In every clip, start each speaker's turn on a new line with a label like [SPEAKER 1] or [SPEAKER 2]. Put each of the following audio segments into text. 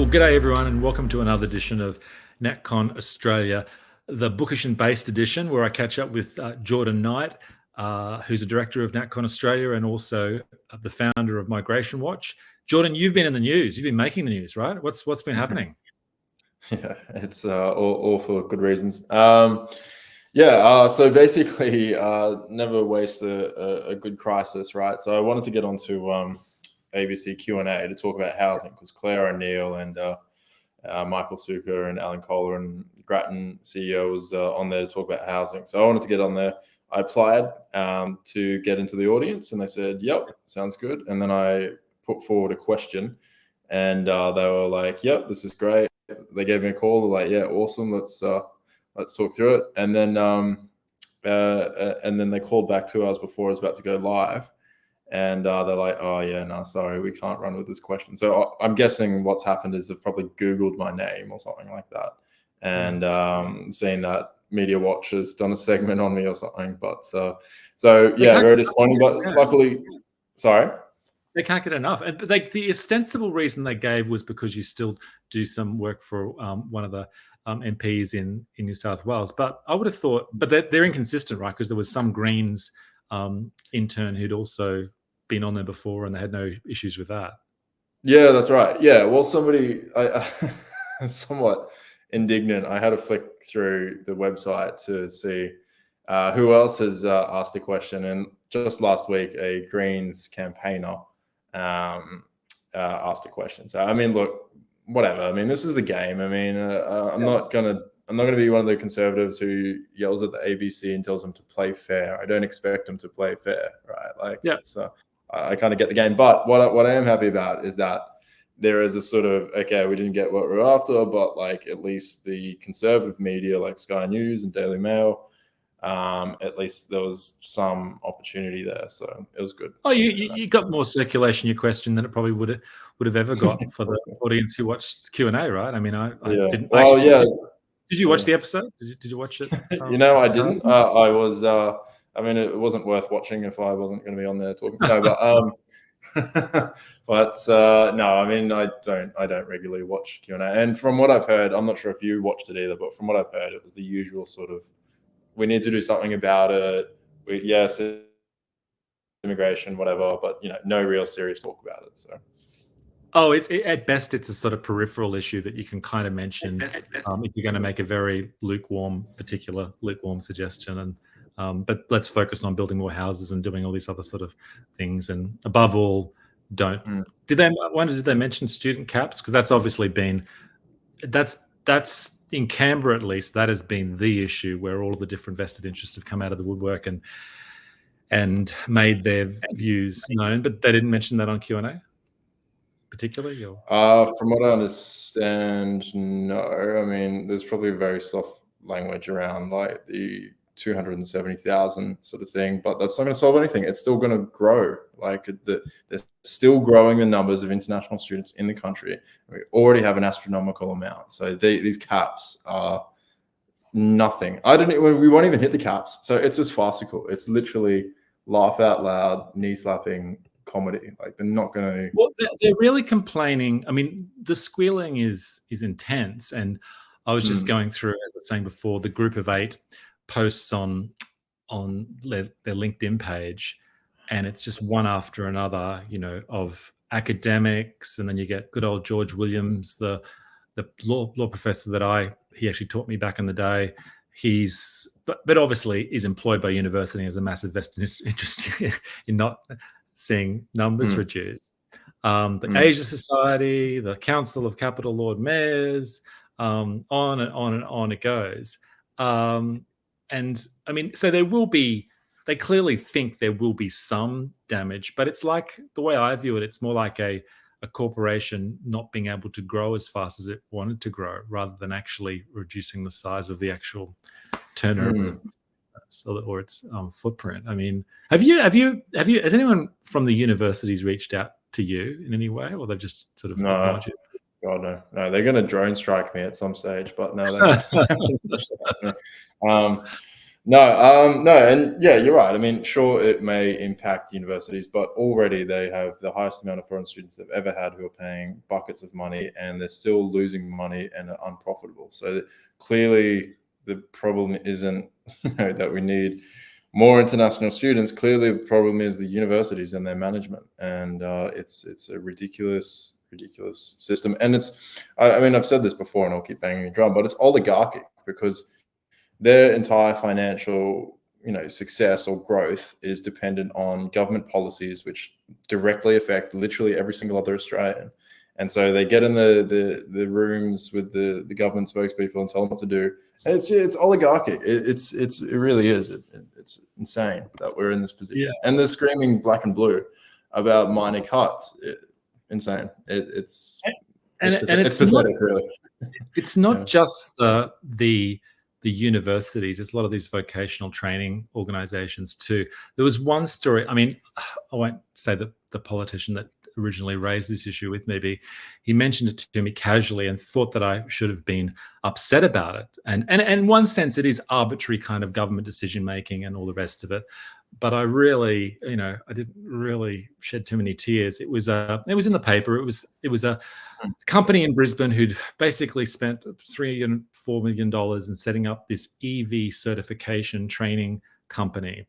[SPEAKER 1] g'day everyone, and welcome to another edition of NatCon Australia, the Bookish and based edition, where I catch up with Jordan Knight, who's a director of NatCon Australia and also the founder of Migration Watch. Jordan, you've been in the news. You've been making the news, right? What's been happening?
[SPEAKER 2] Yeah, it's all for good reasons. So basically, never waste a good crisis, right? So I wanted to get onto ABC Q&A to talk about housing, because Claire O'Neill and Michael Suker and Alan Kohler and Grattan CEO was on there to talk about housing. So I wanted to get on there. I applied to get into the audience, and they said, "Yep, sounds good." And then I put forward a question, and they were like, "Yep, this is great." They gave me a call. They're like, "Yeah, awesome. Let's talk through it." And then they called back 2 hours before I was about to go live, and they're like, "Oh yeah, no, sorry, we can't run with this question." So I'm guessing what's happened is they've probably Googled my name or something like that, and seen that Media Watch has done a segment on me or something. But very disappointing. But luckily, sorry.
[SPEAKER 1] They can't get enough. And the ostensible reason they gave was because you still do some work for one of the MPs in New South Wales. But I would have thought, but they're inconsistent, right? Because there was some Greens intern who'd also been on there before, and they had no issues with that.
[SPEAKER 2] Yeah, that's right. Yeah, well, I somewhat indignant. I had to flick through the website to see who else has asked a question, and just last week, a Greens campaigner asked a question. So I mean, look, whatever. I mean, this is the game. I mean, I'm not gonna be one of the Conservatives who yells at the ABC and tells them to play fair. I don't expect them to play fair, right? Like, it's I kind of get the game. But what I am happy about is that there is a sort of, okay, we didn't get what we were after, but like at least the Conservative media like Sky News and Daily Mail, at least there was some opportunity there, so it was good.
[SPEAKER 1] Oh, you got more circulation in your question than it probably would have ever got for the audience who watched Q&A, right? I mean, I didn't.
[SPEAKER 2] Well,
[SPEAKER 1] actually, Did you watch the episode? Did you watch it?
[SPEAKER 2] I didn't. I was. I mean, it wasn't worth watching if I wasn't going to be on there talking. No, but no. I mean, I don't regularly watch Q&A, and from what I've heard, I'm not sure if you watched it either, but from what I've heard, it was the usual sort of, we need to do something about it. Yes, immigration, whatever, but no real serious talk about it. So.
[SPEAKER 1] Oh, at best, it's a sort of peripheral issue that you can kind of mention if you're going to make a very lukewarm suggestion. And but let's focus on building more houses and doing all these other sort of things. And above all, don't. Did they mention student caps? Because that's obviously been that's in Canberra, at least, that has been the issue where all of the different vested interests have come out of the woodwork and made their views known. But they didn't mention that on Q&A. Particularly,
[SPEAKER 2] from what I understand, no. I mean, there's probably very soft language around like the 270,000 sort of thing, but that's not going to solve anything. It's still going to grow. Like they're still growing the numbers of international students in the country. We already have an astronomical amount. So these caps are nothing. We won't even hit the caps. So it's just farcical. It's literally laugh out loud, knee slapping comedy. Like, they're not going to.
[SPEAKER 1] Well, they're really complaining. I mean, the squealing is intense, and I was just going through, as I was saying before, the group of 8 posts on their LinkedIn page, and it's just one after another, of academics, and then you get good old George Williams, the law professor that he actually taught me back in the day. But obviously is employed by university as a massive vested interest in not seeing numbers reduce. The Asia Society, the Council of Capital Lord Mayors, on and on and on it goes. And I mean, so they clearly think there will be some damage, but it's like, the way I view it, it's more like a corporation not being able to grow as fast as it wanted to grow, rather than actually reducing the size of the actual turnover or its footprint. I mean, has anyone from the universities reached out to you in any way, or they've just sort of ignored you?
[SPEAKER 2] God, no, they're going to drone strike me at some stage, but no, they No, and yeah, you're right. I mean, sure, it may impact universities, but already they have the highest amount of foreign students they've ever had who are paying buckets of money, and they're still losing money and are unprofitable. So clearly, the problem isn't that we need more international students. Clearly, the problem is the universities and their management, and it's a ridiculous system. And I mean, I've said this before, and I'll keep banging the drum, but it's oligarchic because their entire financial success or growth is dependent on government policies which directly affect literally every single other Australian. And so they get in the rooms with the government spokespeople and tell them what to do. And it's oligarchic. It really is. It's insane that we're in this position.
[SPEAKER 1] Yeah.
[SPEAKER 2] And they're screaming black and blue about minor cuts. Insane. It's pathetic, really.
[SPEAKER 1] It's not just the universities. It's a lot of these vocational training organizations too. There was one story. I mean, I won't say that the politician that originally raised this issue with me, he mentioned it to me casually and thought that I should have been upset about it. And in one sense, it is arbitrary kind of government decision making and all the rest of it. But I really, I didn't really shed too many tears. It was in the paper. It was a company in Brisbane who'd basically spent $3 and $4 million in setting up this EV certification training company,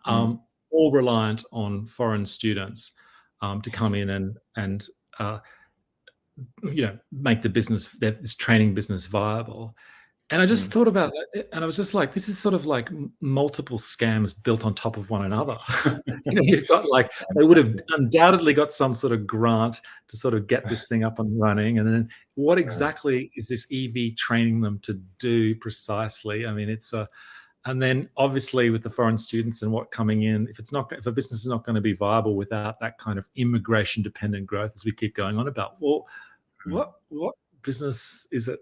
[SPEAKER 1] all reliant on foreign students to come in and make the business, this training business, viable. And I just thought about it, and I was just like, this is sort of like multiple scams built on top of one another. You've got they would have undoubtedly got some sort of grant to sort of get this thing up and running. And then what exactly is this EV training them to do precisely? I mean, and then obviously with the foreign students and what coming in, if a business is not going to be viable without that kind of immigration dependent growth, as we keep going on about, well, what business is it?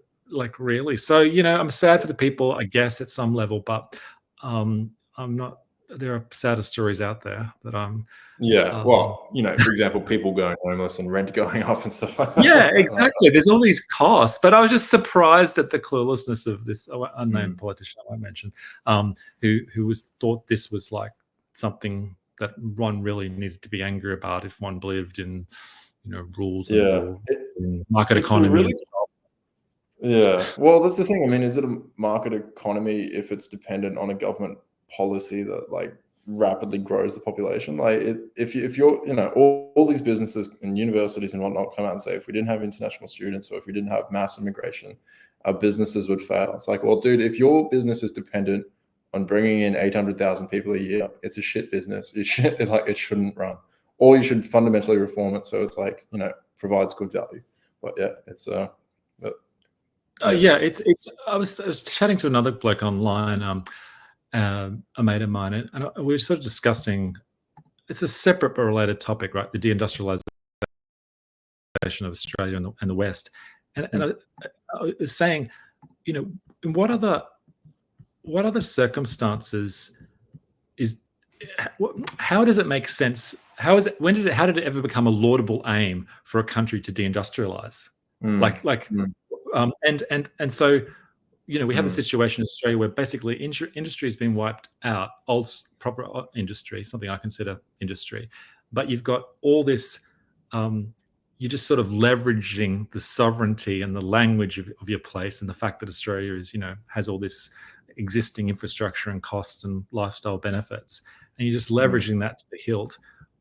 [SPEAKER 1] Really? So, I'm sad for the people, I guess, at some level, but I'm not. There are sadder stories out there that I'm.
[SPEAKER 2] Yeah, well, for example, people going homeless and rent going up and stuff like that.
[SPEAKER 1] Yeah, exactly. There's all these costs, but I was just surprised at the cluelessness of this unnamed politician I won't mention, who thought this was like something that one really needed to be angry about if one believed in, rules and market economy.
[SPEAKER 2] Yeah, well, that's the thing. I mean, is it a market economy if it's dependent on a government policy that rapidly grows the population? If you're, all these businesses and universities and whatnot come out and say, if we didn't have international students or if we didn't have mass immigration, our businesses would fail. It's like, well, dude, if your business is dependent on bringing in 800,000 people a year, it's a shit business. It shouldn't run, or you should fundamentally reform it so it's provides good value. But yeah, it's
[SPEAKER 1] I was chatting to another bloke online, a mate of mine, and we were sort of discussing. It's a separate but related topic, right? The deindustrialization of Australia and the West, and I was saying, in what other circumstances how does it make sense? How did it ever become a laudable aim for a country to deindustrialize? And so, we have a situation in Australia where basically industry has been wiped out, old proper industry, something I consider industry, but you've got all this, you're just sort of leveraging the sovereignty and the language of your place and the fact that Australia is, has all this existing infrastructure and costs and lifestyle benefits, and you're just leveraging that to the hilt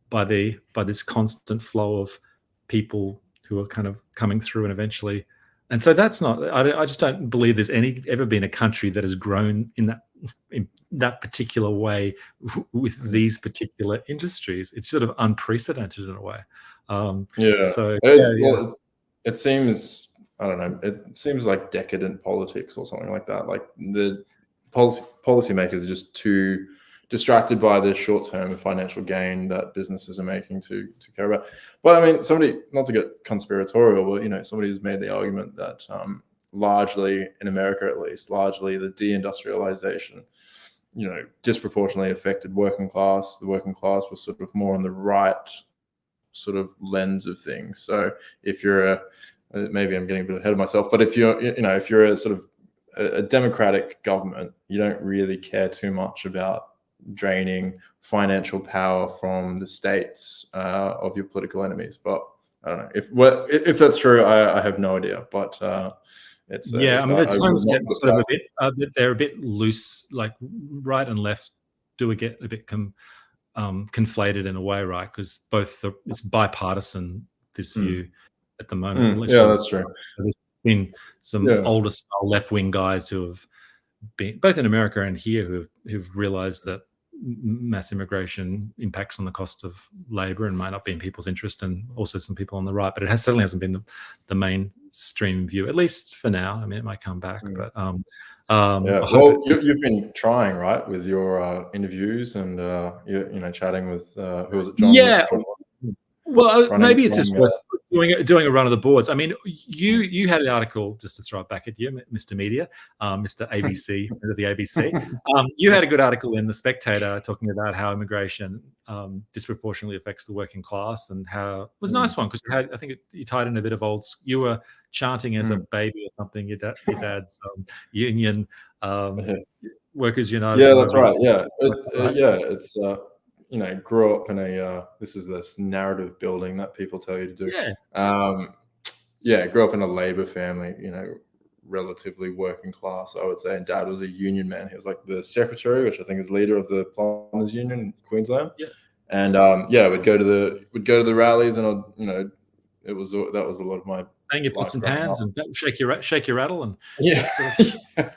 [SPEAKER 1] by this constant flow of people who are kind of coming through and eventually. And so that's not. I just don't believe there's ever been a country that has grown in that particular way with these particular industries. It's sort of unprecedented in a way.
[SPEAKER 2] It seems, I don't know. It seems like decadent politics or something like that. Like the policymakers are just too distracted by the short-term financial gain that businesses are making to care about. But I mean, somebody, not to get conspiratorial, but somebody has made the argument that largely in America, at least, largely the deindustrialization, disproportionately affected working class. The working class was sort of more on the right sort of lens of things. So if you're maybe I'm getting a bit ahead of myself, but if you're a sort of a democratic government, you don't really care too much about draining financial power from the states of your political enemies. But I don't know if that's true. I have no idea. But it's
[SPEAKER 1] yeah. I mean, the
[SPEAKER 2] I
[SPEAKER 1] terms
[SPEAKER 2] would not
[SPEAKER 1] get
[SPEAKER 2] put
[SPEAKER 1] sort of
[SPEAKER 2] that.
[SPEAKER 1] a bit. They're a bit loose. Like right and left do get a bit conflated in a way, right? Because it's bipartisan, this view at the moment. At least
[SPEAKER 2] Yeah, that's true.
[SPEAKER 1] there's been some older style left wing guys who have been both in America and here who've realized that mass immigration impacts on the cost of labor and might not be in people's interest, and also some people on the right. But it certainly hasn't been the mainstream view, at least for now. I mean, it might come back, but
[SPEAKER 2] yeah. Well, you've been trying, right, with your interviews and chatting with who was it, John?
[SPEAKER 1] Yeah.
[SPEAKER 2] John
[SPEAKER 1] Well, maybe it's just worth doing a run of the boards. I mean, you had an article, just to throw it back at you, Mr. Media, Mr. ABC, of the ABC. You had a good article in The Spectator talking about how immigration disproportionately affects the working class, and how it was a nice one because I think you tied in a bit of you were chanting as a baby or something your dad's union, Workers United.
[SPEAKER 2] Yeah, that's right. Yeah, it's grew up in this narrative building that people tell you to do. Grew up in a labor family, relatively working class, I would say. And dad was a union man. He was like the secretary, which I think is leader of the plumbers union in Queensland.
[SPEAKER 1] Yeah.
[SPEAKER 2] And we'd go to the rallies, and that was a lot of my
[SPEAKER 1] bang your pots and pans and shake your rattle and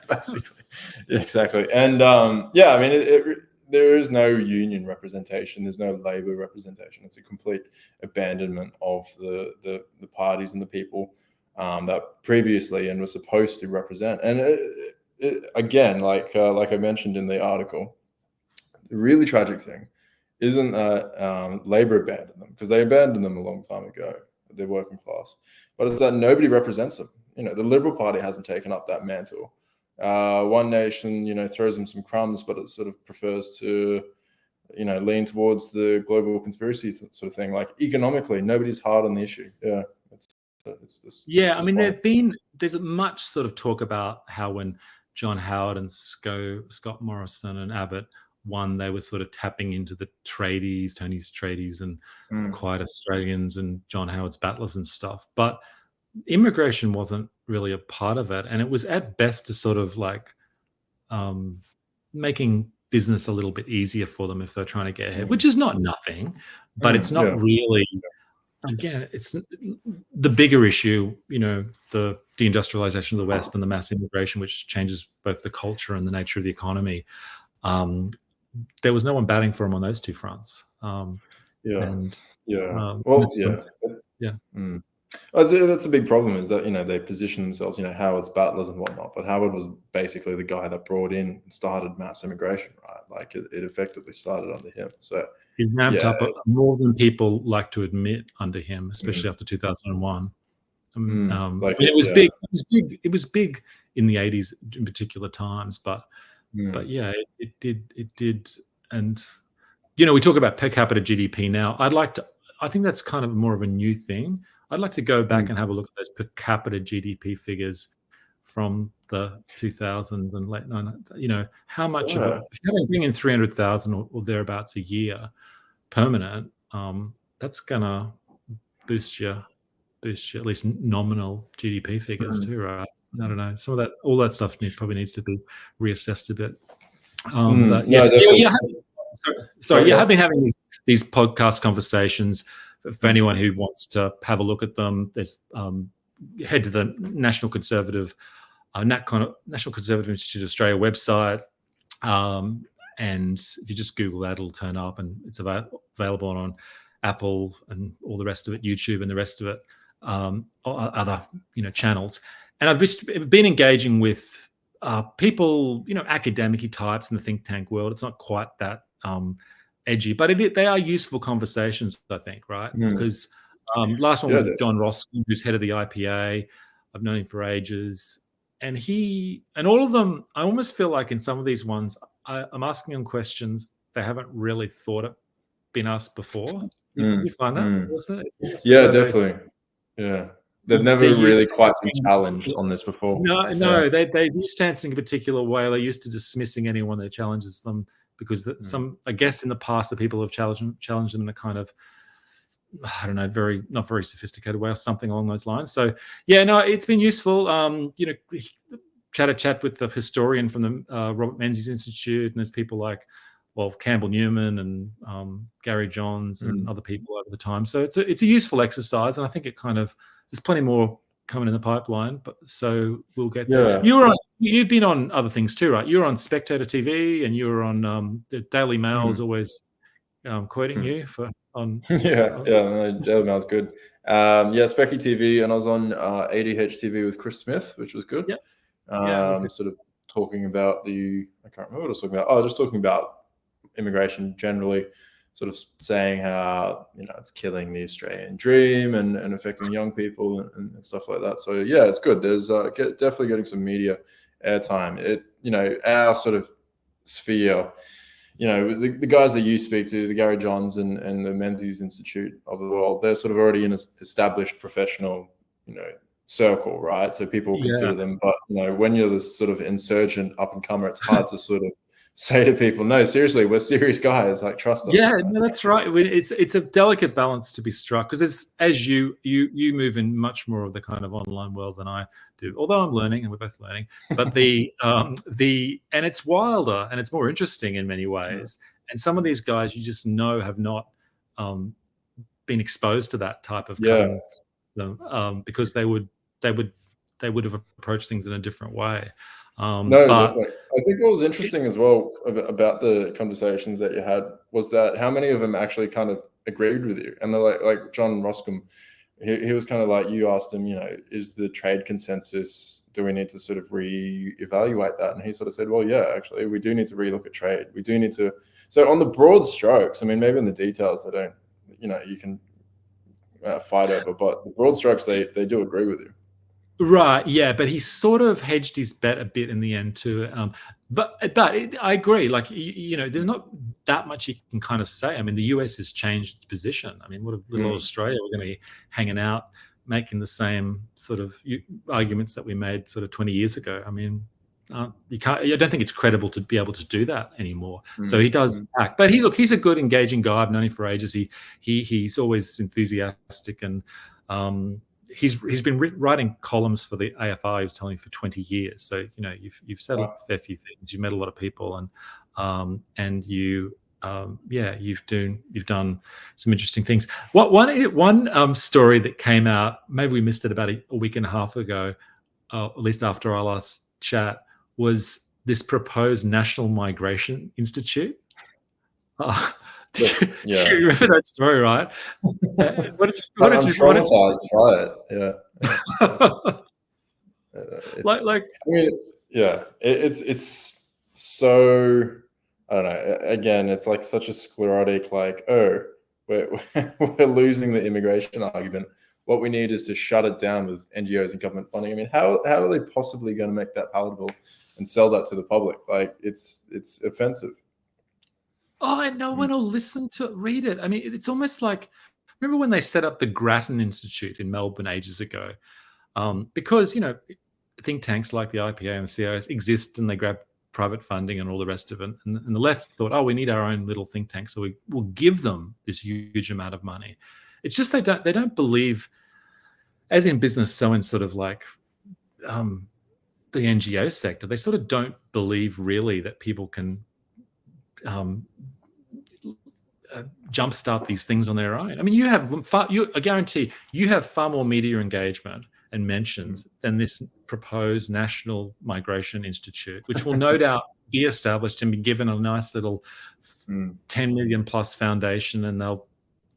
[SPEAKER 2] basically. Yeah, exactly. And I mean there is no union representation, there's no labor representation. It's a complete abandonment of the parties and the people that previously and were supposed to represent. And again, like I mentioned in the article, the really tragic thing isn't that labor abandoned them, because they abandoned them a long time ago, their working class, but it's that nobody represents them. The Liberal Party hasn't taken up that mantle. One Nation, throws them some crumbs, but it sort of prefers to, lean towards the global conspiracy sort of thing. Like economically, nobody's hard on the issue. Yeah, it's just.
[SPEAKER 1] Yeah, I mean, there's much sort of talk about how when John Howard and Scott Morrison and Abbott won, they were sort of tapping into the tradies, Tony's tradies, and quiet Australians and John Howard's battlers and stuff. But immigration wasn't really a part of it, and it was at best to sort of like making business a little bit easier for them if they're trying to get ahead, which is not nothing, but it's not really. Again, it's the bigger issue, the deindustrialization of the West and the mass immigration, which changes both the culture and the nature of the economy. There was no one batting for him on those two fronts.
[SPEAKER 2] That's a big problem, is that they position themselves, Howard's battlers and whatnot, but Howard was basically the guy that brought in and started mass immigration, right? Like it effectively started under him. So
[SPEAKER 1] he ramped up more than people like to admit under him, especially after 2001. It was big. It was big in the 80s in particular times, but yeah, it did. And we talk about per capita GDP now. I think that's kind of more of a new thing. I'd like to go back and have a look at those per capita GDP figures from the 2000s and late 90s. How much of it, if you're bringing in 300,000 or thereabouts a year permanent, that's gonna boost your at least nominal GDP figures too, right? I don't know. Some of that, all that stuff probably needs to be reassessed a bit. But I've been having these podcast conversations. For anyone who wants to have a look at them, there's head to the National Conservative NatCon, National Conservative Institute Australia website, and if you just Google that, it'll turn up, and it's available on Apple and all the rest of it, YouTube and the rest of it, other channels. And I've just been engaging with people, academic types in the think tank world. It's not quite that edgy, but they are useful conversations, I think, right? Because last one was John Roskin, who's head of the IPA. I've known him for ages, and all of them, I almost feel like in some of these ones, I'm asking them questions they haven't really been asked before. Did you find that?
[SPEAKER 2] Yeah, definitely. Yeah. they've
[SPEAKER 1] they're
[SPEAKER 2] never really
[SPEAKER 1] used to
[SPEAKER 2] quite been
[SPEAKER 1] dancing in
[SPEAKER 2] challenged
[SPEAKER 1] particular.
[SPEAKER 2] on this before.
[SPEAKER 1] No,
[SPEAKER 2] Yeah.
[SPEAKER 1] they use dancing in a particular way. They're used to dismissing anyone that challenges them because some, I guess, in the past, the people have challenged them in a kind of, I don't know, not very sophisticated way or something along those lines. So yeah, no, it's been useful. You know, chat with the historian from the Robert Menzies Institute, and there's people like, well, Campbell Newman and Gary Johns and other people over the time. So it's a useful exercise, and I think it kind of, there's plenty more coming in the pipeline. But so we'll get there. You've been on other things too, right? You were on Spectator TV, and you were on the Daily Mail is always quoting you for on.
[SPEAKER 2] No, Daily Mail's good. Specky TV, and I was on ADH TV with Chris Smith, which was good. Sort of talking about I can't remember what I was talking about. Oh, just talking about immigration generally, sort of saying how, you know, it's killing the Australian dream and affecting young people and stuff like that. So yeah, it's good. There's definitely getting some media airtime. It, you know, our sort of sphere, you know, the guys that you speak to, the Gary Johns and the Menzies Institute of the world, they're sort of already in an established professional, you know, circle, right? So people consider them. But, you know, when you're this sort of insurgent up and comer, it's hard to sort of say to people, no, seriously, we're serious guys, like, trust us.
[SPEAKER 1] Yeah, no, that's right. It's a delicate balance to be struck, because as you move in much more of the kind of online world than I do, although I'm learning and we're both learning. But and it's wilder and it's more interesting in many ways. And some of these guys you just know have not been exposed to that type of cutting, because they would have approached things in a different way.
[SPEAKER 2] Definitely. I think what was interesting as well about the conversations that you had was that how many of them actually kind of agreed with you. And they're like John Roscombe, he was kind of like, you asked him, you know, is the trade consensus, do we need to sort of reevaluate that? And he sort of said, well, yeah, actually, we do need to relook at trade. We do need to. So on the broad strokes, I mean, maybe in the details they don't, you know, you can fight over, but the broad strokes, they do agree with you.
[SPEAKER 1] Right, yeah, but he sort of hedged his bet a bit in the end too. But I agree. Like, you know, there's not that much you can kind of say. I mean, the US has changed its position. I mean, what if little Australia, we're going to be hanging out, making the same sort of arguments that we made sort of 20 years ago. I mean, you can't. I don't think it's credible to be able to do that anymore. So he does act, but he's a good, engaging guy. I've known him for ages. He's always enthusiastic, and he's been writing columns for the AFR. He was telling me for 20 years. So, you know, you've said a fair few things. You've met a lot of people, and you've done some interesting things. One story that came out, maybe we missed it about a week and a half ago, at least after our last chat, was this proposed National Migration Institute. Do you remember that story, right?
[SPEAKER 2] I'm traumatized by it. Yeah. It's so, I don't know. Again, it's like such a sclerotic, like, oh, we're losing the immigration argument. What we need is to shut it down with NGOs and government funding. I mean, how are they possibly going to make that palatable and sell that to the public? Like, it's offensive.
[SPEAKER 1] Oh, and no one will listen to it, read it. I mean, it's almost like, remember when they set up the Grattan Institute in Melbourne ages ago? Because, you know, think tanks like the IPA and the CIS exist, and they grab private funding and all the rest of it. And the left thought, oh, we need our own little think tank, so we'll give them this huge amount of money. It's just they don't believe, as in business, so in sort of like the NGO sector, they sort of don't believe really that people can jumpstart these things on their own. I mean, I guarantee you have far more media engagement and mentions than this proposed National Migration Institute, which will no doubt be established and be given a nice little 10 million plus foundation, and they'll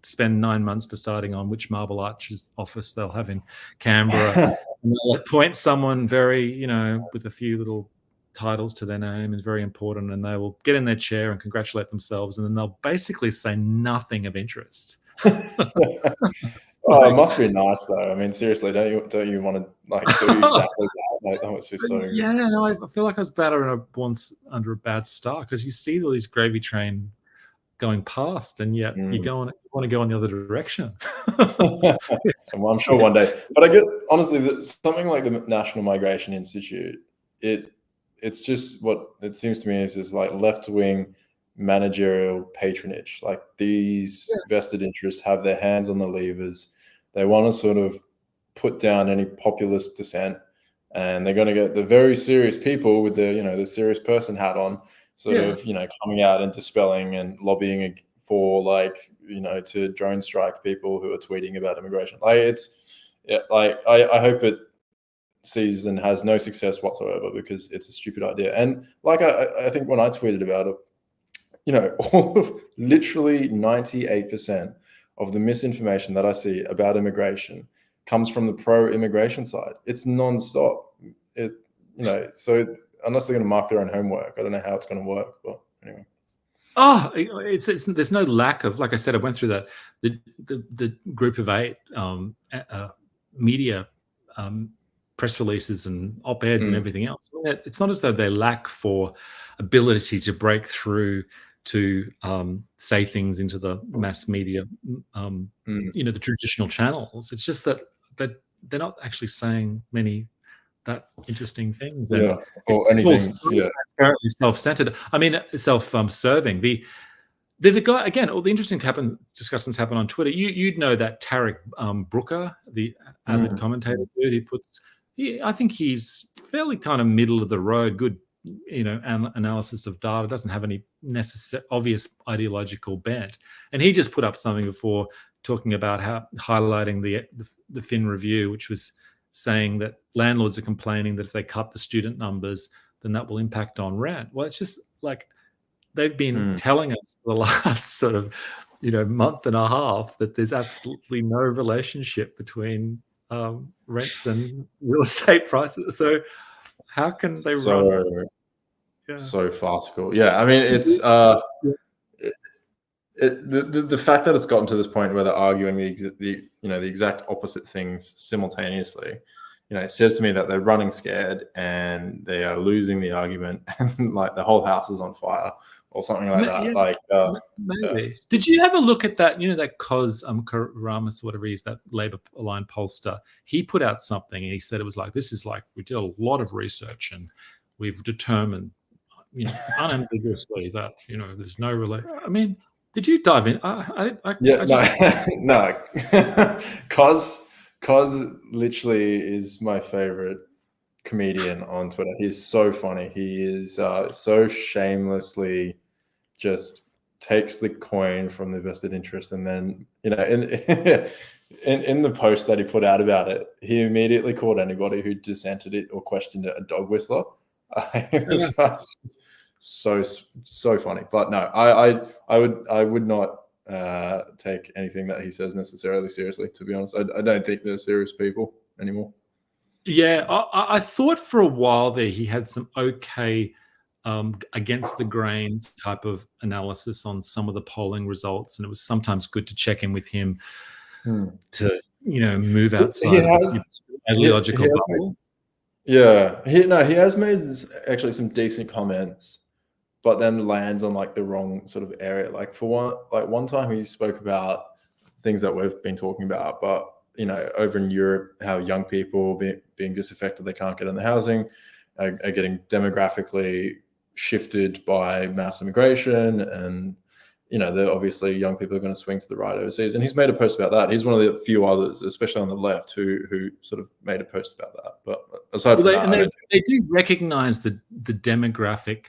[SPEAKER 1] spend 9 months deciding on which Marble Arches office they'll have in Canberra. And they'll appoint someone very, you know, with a few little titles to their name and very important, and they will get in their chair and congratulate themselves, and then they'll basically say nothing of interest.
[SPEAKER 2] Oh, it must be nice though. I mean, seriously, don't you want to like do exactly that? Like, that must be so good.
[SPEAKER 1] Yeah, no, I feel like I was once under a bad star, because you see all these gravy train going past, and yet you want to go in the other direction.
[SPEAKER 2] So I'm sure one day. But I get, honestly, that something like the National Migration Institute, it's just what it seems to me is this like left-wing managerial patronage. Like these vested interests have their hands on the levers. They want to sort of put down any populist dissent, and they're going to get the very serious people with the, the serious person hat on, sort of, coming out and dispelling and lobbying for, like, to drone strike people who are tweeting about immigration. Like I hope it sees and has no success whatsoever, because it's a stupid idea. And like I think when I tweeted about it, all of literally 98% of the misinformation that I see about immigration comes from the pro-immigration side. It's nonstop. So unless they're going to mark their own homework, I don't know how it's going to work. But anyway.
[SPEAKER 1] Oh, there's no lack of, like I said, I went through the group of 8 media press releases and op-eds and everything else. It's not as though they lack for ability to break through to say things into the mass media, the traditional channels. It's just that they're not actually saying many that interesting things, and
[SPEAKER 2] or anything.
[SPEAKER 1] Apparently self-centered. I mean, self-serving. There's a guy, again, all the interesting discussions happen on Twitter. You'd know that Tarek Brooker, the avid commentator dude, I think he's fairly kind of middle of the road, good, analysis of data, doesn't have any obvious ideological bent. And he just put up something before talking about highlighting the Fin Review, which was saying that landlords are complaining that if they cut the student numbers, then that will impact on rent. Well, it's just like they've been telling us for the last sort of, month and a half that there's absolutely no relationship between rents and real estate prices. So how can they run?
[SPEAKER 2] So farcical. Yeah, I mean, it's the fact that it's gotten to this point where they're arguing the exact opposite things simultaneously, it says to me that they're running scared and they are losing the argument, and like the whole house is on fire or something like that.
[SPEAKER 1] Maybe. Did you have a look at that? That Koz Karamas, whatever he is, that Labour aligned pollster. He put out something and he said it was like, this is like, we did a lot of research and we've determined, unambiguously that there's no relation. I mean, did you dive in?
[SPEAKER 2] No. Koz literally is my favorite comedian on Twitter. He's so funny. He is so shamelessly just takes the coin from the vested interest, and then in the post that he put out about it, he immediately called anybody who dissented it or questioned it a dog whistler. So funny. But no, I would not take anything that he says necessarily seriously, to be honest. I don't think they're serious people anymore.
[SPEAKER 1] Yeah, I thought for a while there he had some okay against the grain type of analysis on some of the polling results, and it was sometimes good to check in with him to move outside of the ideological bubble.
[SPEAKER 2] He has made actually some decent comments, but then lands on like the wrong sort of area. Like one time he spoke about things that we've been talking about, but over in Europe, how young people being disaffected, they can't get in the housing, are getting demographically shifted by mass immigration, and they're obviously young people are going to swing to the right overseas. And he's made a post about that. He's one of the few others, especially on the left, who sort of made a post about that. But aside from that,
[SPEAKER 1] they do recognize the demographic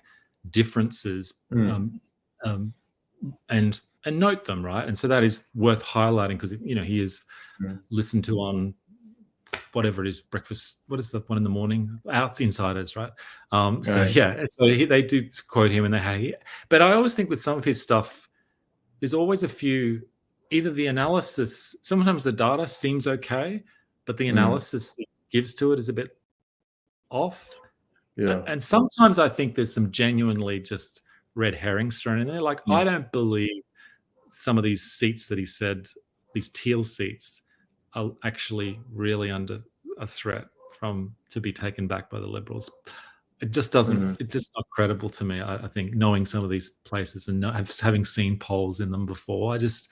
[SPEAKER 1] differences and note them, right? And so that is worth highlighting, because he is listened to on whatever it is, breakfast. What is the one in the morning? Outs Insiders, right? They do quote him, and but I always think with some of his stuff, there's always a few. Either the analysis, sometimes the data seems okay, but the analysis that gives to it is a bit off.
[SPEAKER 2] Yeah.
[SPEAKER 1] And sometimes I think there's some genuinely just red herrings thrown in there. Like, I don't believe some of these seats that he said, these teal seats, are actually really under a threat to be taken back by the Liberals. it just doesn't. It's just not credible to me. I think knowing some of these places and having seen polls in them before, it's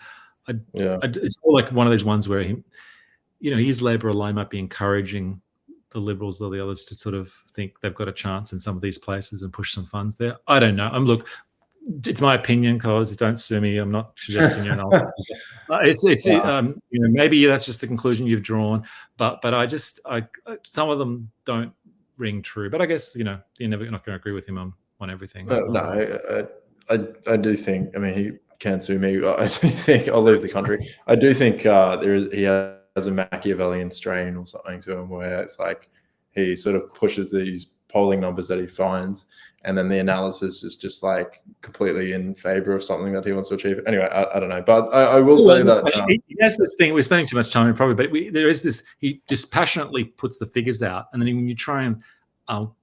[SPEAKER 1] all like one of those ones where his Labor ally might be encouraging the Liberals or the others to sort of think they've got a chance in some of these places and push some funds there. I don't know. Look, it's my opinion, cause don't sue me. I'm not suggesting you're an maybe that's just the conclusion you've drawn, but some of them don't ring true. But I guess you're not going to agree with him on everything.
[SPEAKER 2] No, I do think. I mean, he can't sue me. I do think I'll leave the country. I do think he has a Machiavellian strain or something to him, where it's like he sort of pushes these polling numbers that he finds, and then the analysis is just like completely in favor of something that he wants to achieve. Anyway, I don't know, but I will say that
[SPEAKER 1] he has this thing. We're spending too much time probably, but there is this. He dispassionately puts the figures out, and then when you try and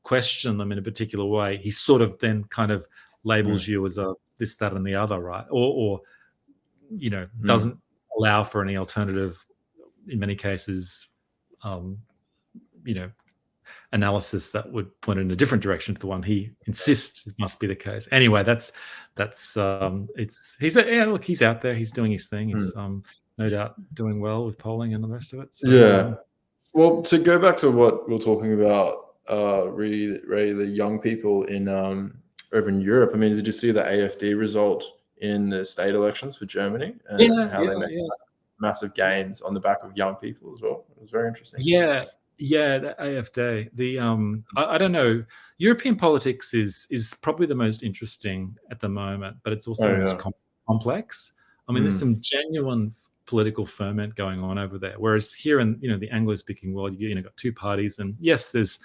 [SPEAKER 1] question them in a particular way, he sort of then kind of labels you as a this, that, and the other, right? Or doesn't allow for any alternative. In many cases, analysis that would point in a different direction to the one he insists it must be the case. Anyway, he's out there. He's doing his thing. He's no doubt doing well with polling and the rest of it. So,
[SPEAKER 2] well, to go back to what we're talking about, Ray, the young people in over in Europe. I mean, did you see the AfD result in the state elections for Germany and how they made massive gains on the back of young people as well? It was very interesting.
[SPEAKER 1] Yeah, the AfD. I don't know. European politics is probably the most interesting at the moment, but it's also the most complex. I mean, there's some genuine political ferment going on over there. Whereas here in the Anglo-speaking world, you got two parties, and yes, there's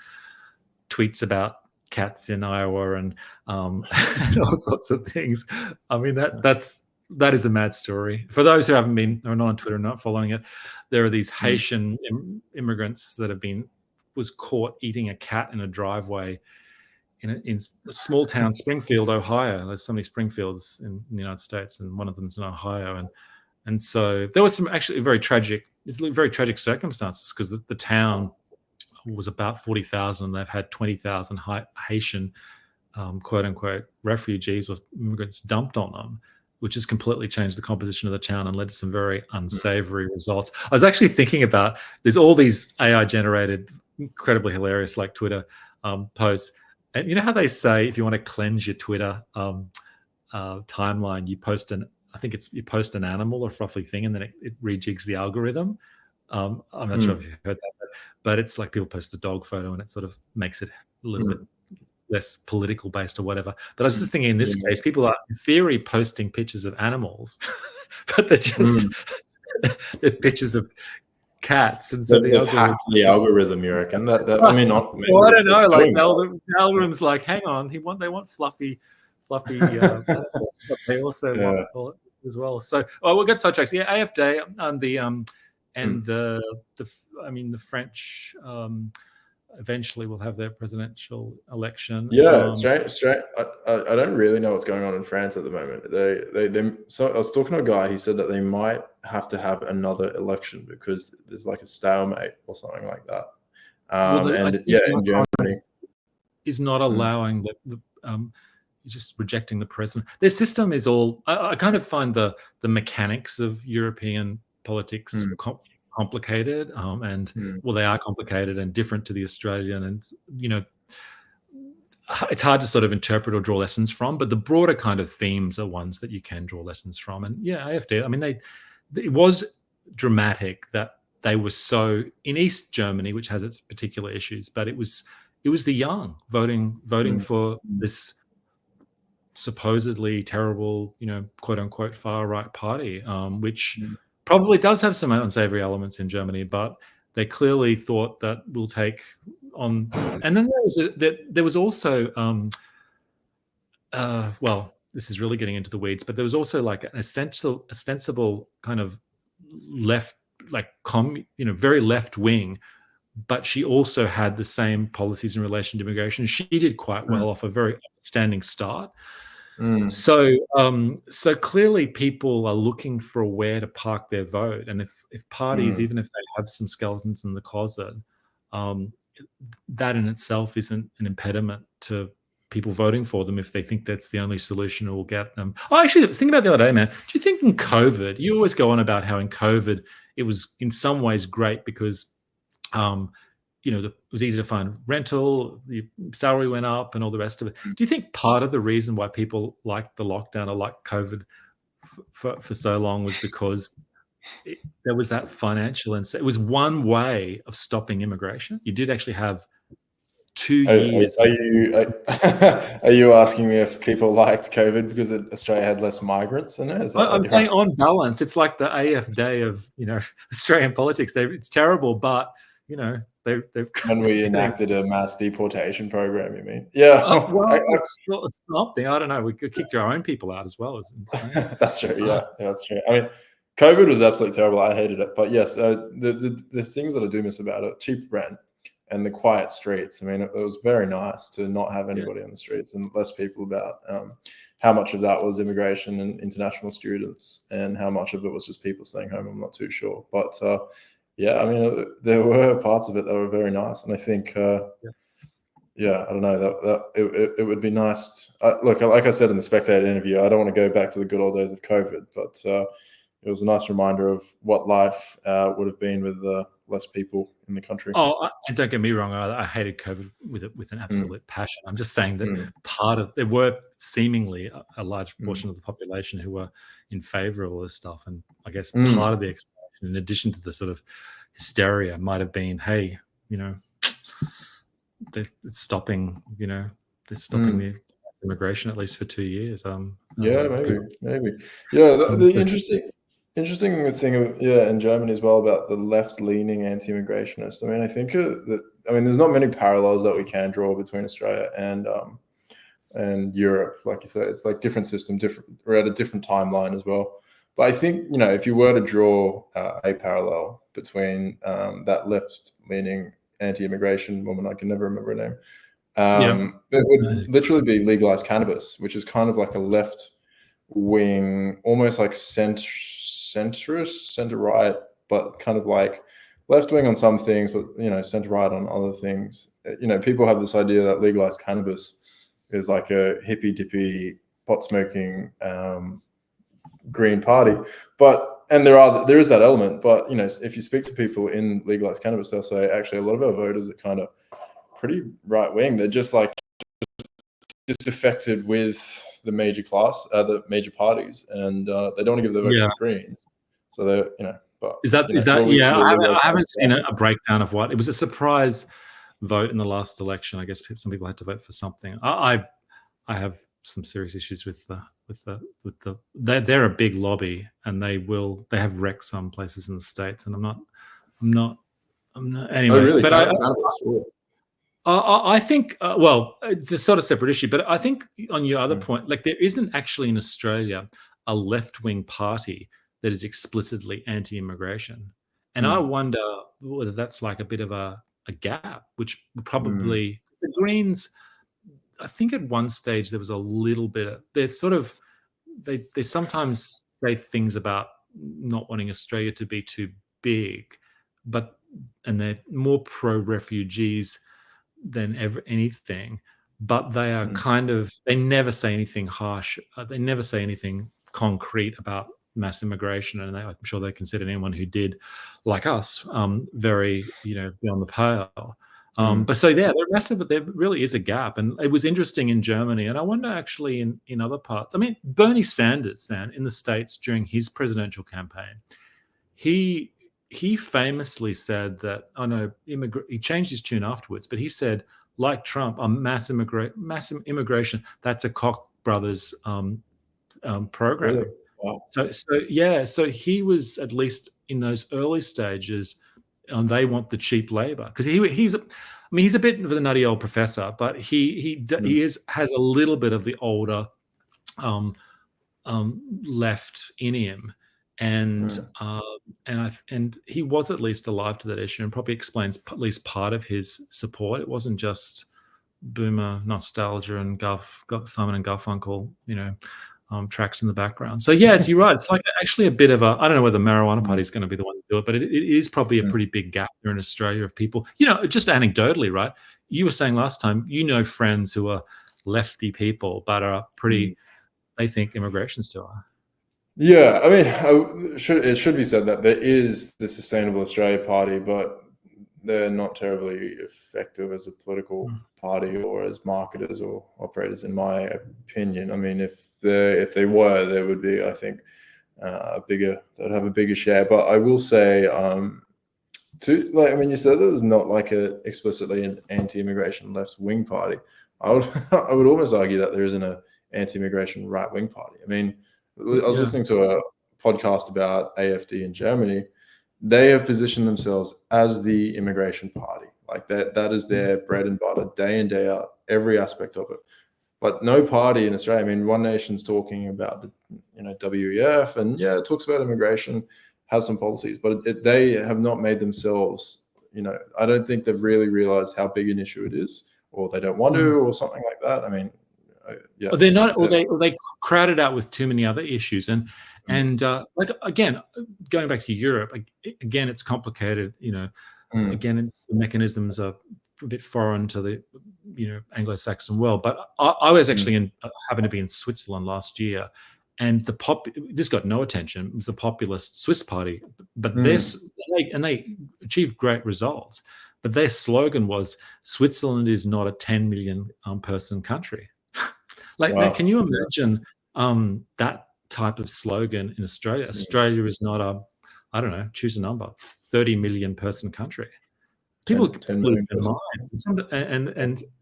[SPEAKER 1] tweets about cats in Iowa and all sorts of things. I mean, that is a mad story. For those who haven't been or not on Twitter, not following it, there are these Haitian immigrants that was caught eating a cat in a driveway in a small town, Springfield, Ohio. There's so many Springfields in the United States, and one of them's in Ohio. And so there was some actually very tragic circumstances, because the town was about 40,000. They've had 20,000 Haitian, quote unquote, refugees or immigrants dumped on them, which has completely changed the composition of the town and led to some very unsavory results. I was actually thinking about, there's all these AI generated, incredibly hilarious, like Twitter posts. And you know how they say, if you want to cleanse your Twitter timeline, you post you post an animal or fluffy thing, and then it rejigs the algorithm. I'm not sure if you've heard that, but it's like people post the dog photo and it sort of makes it a little bit less political based or whatever. But I was just thinking, in this case, people are in theory posting pictures of animals, but they're just they're pictures of cats, and so
[SPEAKER 2] the algorithm, you reckon? That I mean, not.
[SPEAKER 1] Well, I don't know. Like the algorithm's like, hang on, they want fluffy. But they also want it as well. So, we'll get sidetracked. Yeah, AfD and the French eventually will have their presidential election.
[SPEAKER 2] Yeah, straight. I don't really know what's going on in France at the moment. So I was talking to a guy. He said that they might have to have another election because there's like a stalemate or something like that. In Germany
[SPEAKER 1] is not allowing just rejecting the president. Their system is all. I kind of find the mechanics of European politics complicated, they are complicated and different to the Australian, and it's hard to sort of interpret or draw lessons from. But the broader kind of themes are ones that you can draw lessons from. And AfD. I mean, it was dramatic that they were so in East Germany, which has its particular issues, but it was the young voting for this supposedly terrible, quote unquote far right party, which probably does have some unsavory elements in Germany, but they clearly thought that we'll take on. And then there was also, this is really getting into the weeds, but there was also like an ostensible kind of left, like very left wing, but she also had the same policies in relation to immigration. She did quite well off a very outstanding start. So clearly people are looking for where to park their vote, and if parties, even if they have some skeletons in the closet, that in itself isn't an impediment to people voting for them if they think that's the only solution that will get them. Oh, actually, I was thinking about the other day, man. Do you think in COVID, you always go on about how in COVID it was in some ways great because, it was easy to find rental, the salary went up, and all the rest of it. Do you think part of the reason why people liked the lockdown or liked COVID for so long was because there was that financial incentive? It was one way of stopping immigration. You did actually have 2 years.
[SPEAKER 2] Are you asking me if people liked COVID because Australia had less migrants in it? Is that
[SPEAKER 1] I'm
[SPEAKER 2] what you're
[SPEAKER 1] saying
[SPEAKER 2] asking?
[SPEAKER 1] on balance, it's like the AF day of Australian politics. It's terrible, but they've
[SPEAKER 2] When we enacted a mass deportation program, you mean? Yeah.
[SPEAKER 1] well, it's something. I don't know. We could kick our own people out as well. It's insane.
[SPEAKER 2] That's true. Yeah, that's true. I mean, COVID was absolutely terrible. I hated it. But yes, the things that I do miss about it: cheap rent and the quiet streets. I mean, it was very nice to not have anybody on the streets and less people about. How much of that was immigration and international students, and how much of it was just people staying home, I'm not too sure. But yeah, I mean, there were parts of it that were very nice, and I think, yeah, I don't know, that it would be nice. Look, like I said in the Spectator interview, I don't want to go back to the good old days of COVID, but it was a nice reminder of what life would have been with less people in the country.
[SPEAKER 1] Oh, and don't get me wrong, I hated COVID with an absolute passion. I'm just saying that there were seemingly a large portion of the population who were in favour of all this stuff, and I guess part of the explanation, in addition to the sort of hysteria, might have been, hey, it's stopping, they're stopping the immigration at least for 2 years.
[SPEAKER 2] Yeah, maybe. Yeah, the interesting thing in Germany as well about the left-leaning anti-immigrationist. I mean, I think there's not many parallels that we can draw between Australia and Europe. Like you said, it's like different system, we're at a different timeline as well. But I think, if you were to draw a parallel between that left-leaning anti-immigration woman, I can never remember her name, it would literally be legalized cannabis, which is kind of like a left-wing, almost like centrist, center-right, but kind of like left-wing on some things, but, center-right on other things. People have this idea that legalized cannabis is like a hippy-dippy, pot-smoking Green Party, and there is that element, but if you speak to people in legalized cannabis, they'll say actually a lot of our voters are kind of pretty right wing. They're just like disaffected with the major parties, and they don't want to give their vote to the Greens. So they're but
[SPEAKER 1] is that I haven't seen a breakdown of what it was. A surprise vote in the last election. I guess some people had to vote for something. I have some serious issues with they're a big lobby, and they have wrecked some places in the States, and I'm not anyway.
[SPEAKER 2] Oh, really?
[SPEAKER 1] But I think it's a sort of separate issue, but I think on your other point, like there isn't actually in Australia a left-wing party that is explicitly anti-immigration, and I wonder whether that's like a bit of a gap, which probably the Greens. I think at one stage there was a little bit of they sometimes say things about not wanting Australia to be too big, and they're more pro-refugees than anything, but they are they never say anything harsh. They never say anything concrete about mass immigration, and I'm sure they consider anyone who did, like us, very beyond the pale. But so there really is a gap, and it was interesting in Germany, and I wonder actually in other parts. I mean, Bernie Sanders, man, in the States during his presidential campaign, he famously said that he changed his tune afterwards, but he said, like Trump, mass immigration, that's a Koch brothers program.
[SPEAKER 2] Really? Wow.
[SPEAKER 1] So he was, at least in those early stages, they want the cheap labor, because he's a bit of a nutty old professor, but he has a little bit of the older left in him, and he was at least alive to that issue, and probably explains at least part of his support. It wasn't just boomer nostalgia and Simon and Garfunkel, tracks in the background. So yeah, you're right. It's like actually a bit of a, I don't know whether the Marijuana Party is going to be the one to do it, but it is probably a pretty big gap here in Australia of people, just anecdotally, right? You were saying last time, friends who are lefty people, but are pretty, they think immigration's too high.
[SPEAKER 2] Yeah, I mean, it should be said that there is the Sustainable Australia Party, but they're not terribly effective as a political party or as marketers or operators, in my opinion. I mean, if they were, there would be, I think, they'd have a bigger share. But I will say, you said there's not like explicitly an anti-immigration left-wing party. I would almost argue that there isn't an anti-immigration right-wing party. I mean, I was listening to a podcast about AfD in Germany. They have positioned themselves as the immigration party. Like that is their bread and butter, day in, day out, every aspect of it. But no party in Australia. I mean, One Nation's talking about the WEF, and it talks about immigration, has some policies, but they have not made themselves. I don't think they've really realized how big an issue it is, or they don't want to, or something like that. I mean,
[SPEAKER 1] Or they're not, or they crowd it out with too many other issues, and like again, going back to Europe, again, it's complicated. Again, the mechanisms are a bit foreign to the Anglo-Saxon world. But I was actually happened to be in Switzerland last year, and this got no attention. It was the populist Swiss party, but they achieved great results. But their slogan was, "Switzerland is not a 10 million person country." Like, can you imagine that type of slogan in Australia? Australia is not a, I don't know, choose a number, 30 million person country. People lose their mind.